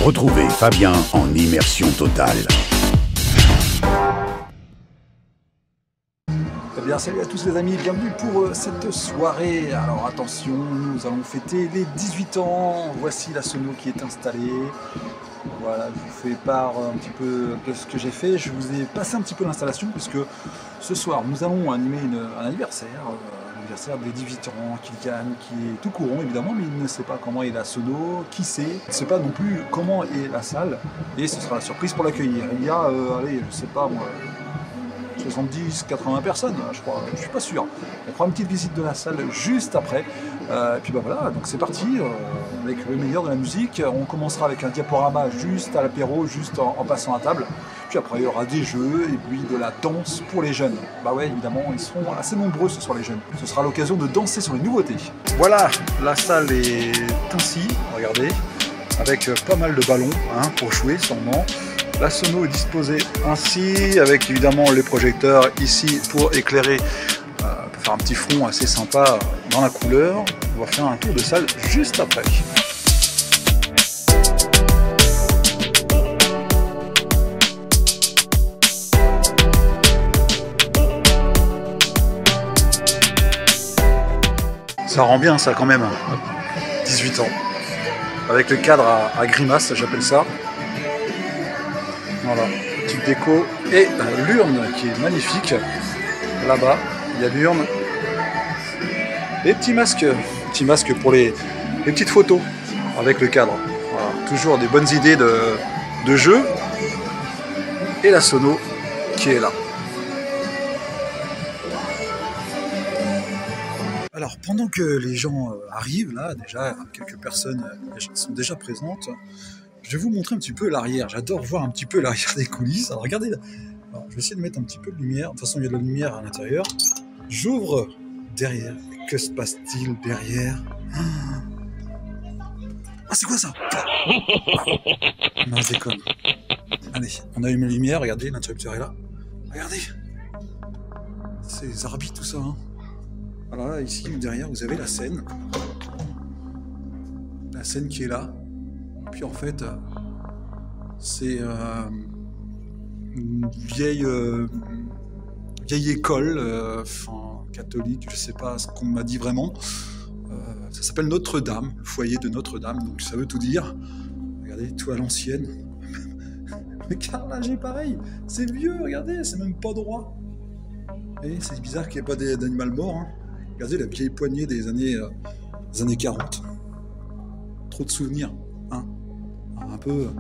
Retrouvez Fabien en immersion totale. Eh bien, salut à tous les amis, bienvenue pour cette soirée. Alors attention, nous allons fêter les 18 ans. Voici la sono qui est installée. Voilà, je vous fais part un petit peu de ce que j'ai fait. Je vous ai passé un petit peu l'installation puisque ce soir nous allons animer un anniversaire. L'anniversaire des 18 ans, Kilkan, qui est tout courant évidemment, mais il ne sait pas comment est la sono, qui sait, il ne sait pas non plus comment est la salle, et ce sera la surprise pour l'accueillir. Il y a, allez, je sais pas moi, 70-80 personnes, je crois, je suis pas sûr. On fera une petite visite de la salle juste après, et puis bah voilà, donc c'est parti, avec le meilleur de la musique. On commencera avec un diaporama juste à l'apéro, juste en passant à table. Puis après il y aura des jeux et puis de la danse pour les jeunes. Bah ouais, évidemment, ils seront assez nombreux ce soir les jeunes. Ce sera l'occasion de danser sur les nouveautés. Voilà, la salle est ainsi, regardez, avec pas mal de ballons pour jouer sûrement. La sono est disposée ainsi, avec évidemment les projecteurs ici pour éclairer, pour faire un petit fond assez sympa dans la couleur. On va faire un tour de salle juste après. Ça rend bien ça quand même, 18 ans. Avec le cadre à grimace, j'appelle ça. Voilà, petite déco. Et l'urne qui est magnifique. Là-bas, il y a l'urne. Les petits masques pour les petites photos avec le cadre. Voilà, toujours des bonnes idées de jeu. Et la sono qui est là. Alors, pendant que les gens arrivent, là, déjà, quelques personnes sont déjà présentes, je vais vous montrer un petit peu l'arrière. J'adore voir un petit peu l'arrière des coulisses. Alors, regardez, alors, je vais essayer de mettre un petit peu de lumière. De toute façon, il y a de la lumière à l'intérieur. J'ouvre derrière. Que se passe-t-il derrière? Ah, c'est quoi ça? Non, je déconne. Allez, on allume la lumière. Regardez, l'interrupteur est là. Regardez. C'est Zarbi, tout ça, hein. Alors là, ici, derrière, vous avez la scène. La scène qui est là. Puis en fait, c'est une vieille école, catholique, je sais pas ce qu'on m'a dit vraiment. Ça s'appelle Notre-Dame, le foyer de Notre-Dame, donc ça veut tout dire. Regardez, tout à l'ancienne. Le carrelage est pareil, c'est vieux, regardez, c'est même pas droit. Et c'est bizarre qu'il n'y ait pas d'animal mort, hein. Regardez la vieille poignée des années 40. Trop de souvenirs, hein. Un peu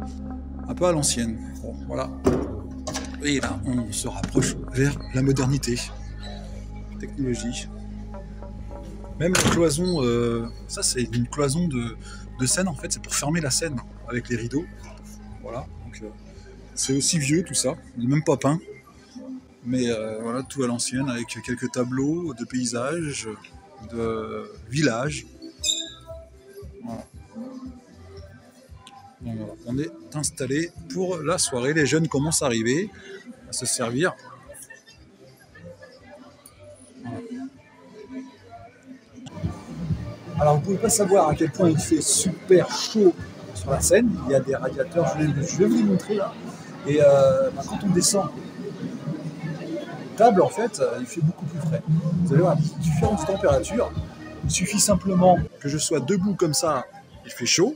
à l'ancienne. Bon, voilà. Et là, on se rapproche vers la modernité. Technologie. Même la cloison, ça c'est une cloison de scène en fait, c'est pour fermer la scène avec les rideaux. Voilà, donc c'est aussi vieux tout ça, il n'est même pas peint. Mais voilà, tout à l'ancienne, avec quelques tableaux de paysages, de villages. Voilà. Donc, voilà. On est installé pour la soirée. Les jeunes commencent à arriver, à se servir. Voilà. Alors, vous ne pouvez pas savoir à quel point il fait super chaud sur la scène. Il y a des radiateurs, je vais vous les montrer là. Et quand on descend, table en fait, il fait beaucoup plus frais. Vous allez voir différentes températures. Il suffit simplement que je sois debout comme ça, il fait chaud.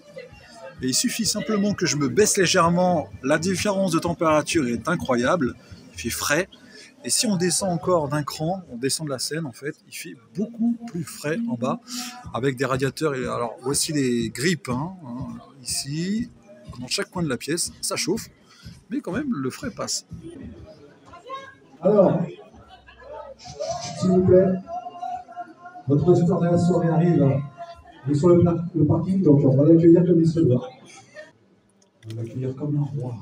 Et il suffit simplement que je me baisse légèrement, la différence de température est incroyable, il fait frais. Et si on descend encore d'un cran, on descend de la scène en fait, il fait beaucoup plus frais en bas, avec des radiateurs. Et alors voici les grippes, ici, dans chaque coin de la pièce, ça chauffe, mais quand même le frais passe. Alors, s'il vous plaît, Notre résultat de la soirée arrive. Il est sur le parking, donc on va l'accueillir comme il se doit. On va l'accueillir comme un roi.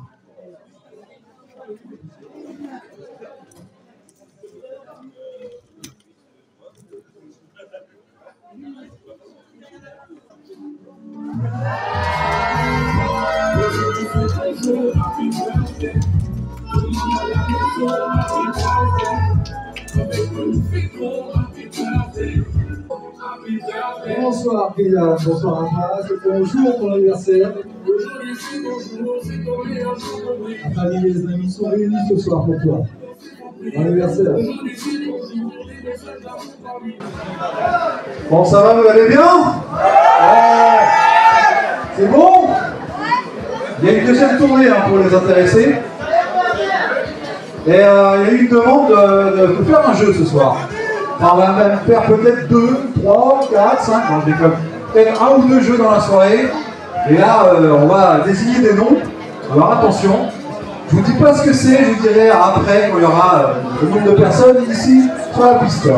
Bonsoir Kylian, bonsoir Amas, bonjour pour l'anniversaire. La famille et les amis sont réunis ce soir pour toi. L'anniversaire. Bon, ça va, vous allez bien? Ouais. C'est bon? Il y a une deuxième tournée hein, pour les intéressés. Et il y a eu une demande de faire un jeu ce soir. Enfin, on va même faire peut-être 2, 3, 4, 5, non je déconne. Peut-être 1 ou 2 jeux dans la soirée. Et là, on va désigner des noms. Alors attention, je vous dis pas ce que c'est, je vous dirai après quand il y aura le nombre de personnes ici sur la piste.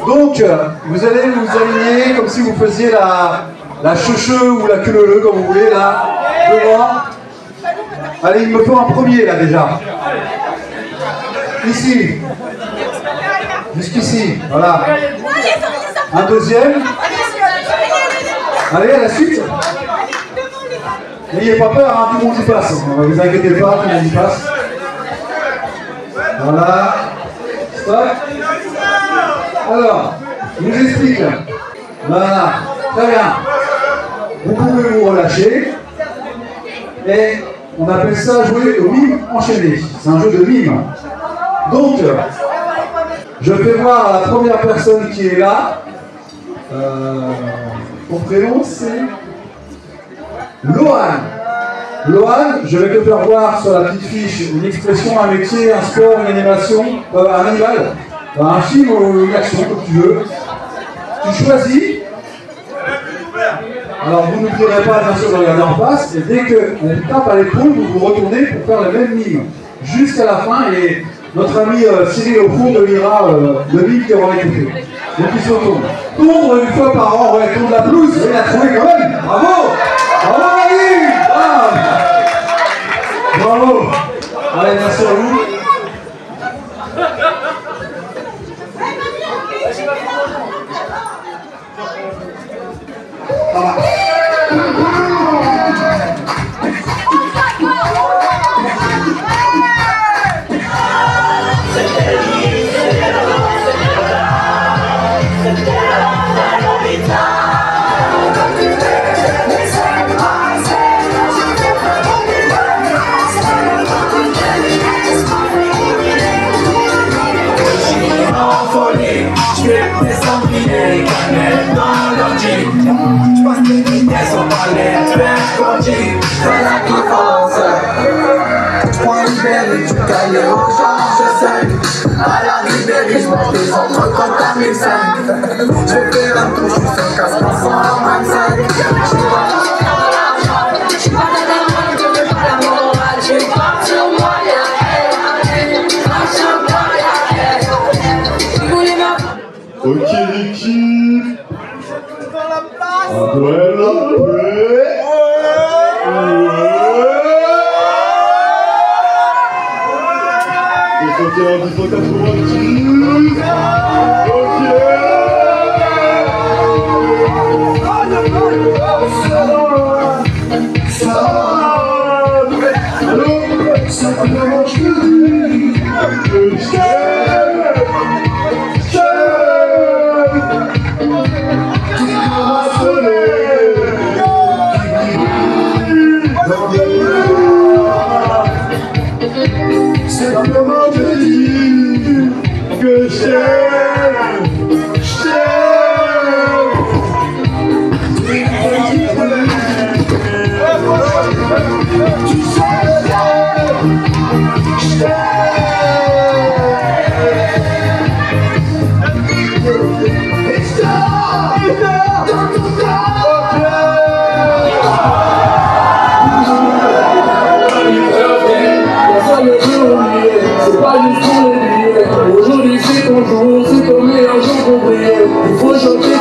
Donc, vous allez vous aligner comme si vous faisiez la cheucheu ou la queue-leu, comme vous voulez, là, devant. Allez, il me faut un premier, là, déjà. Ici. Jusqu'ici, voilà. Un deuxième. Allez, à la suite. N'ayez pas peur, hein, tout le monde y passe. Ne vous inquiétez pas, tout le monde y passe. Voilà. Stop. Alors, je vous explique. Voilà, très bien. Vous pouvez vous relâcher. Et on appelle ça jouer au mime enchaîné. C'est un jeu de mime. Donc, je fais voir à la première personne qui est là. Mon prénom c'est Lohan. Lohan, je vais te faire voir sur la petite fiche une expression, un métier, un sport, une animation, un animal. Un film ou une action, comme tu veux. Tu choisis. Alors vous n'oublierez pas bien sûr de regarder en face. Et dès qu'on tape à l'épaule, vous vous retournez pour faire le même mime. Jusqu'à la fin. Et notre ami Cyril au fond lira le mime qui aura été fait. Donc il se retourne. Tourne une fois par an, ouais, tourne la blouse. Il a trouvé quand même. Bravo. Bravo Marie. Bravo. Allez, merci à vous. À l'arrivée, je mange des entrecôtes à 1005. Je fais un tour, je suis un casse passant à 25. Je suis pas dans la morale, je veux pas la morale. Je suis pas sur moi, Ok l'équipe. Ouais, c'est simplement de dire que je t'aime. Tu sais, je t'aime. Et je t'aime dans ton C'est pas juste pour les billets. Aujourd'hui c'est ton jour. il faut choquer.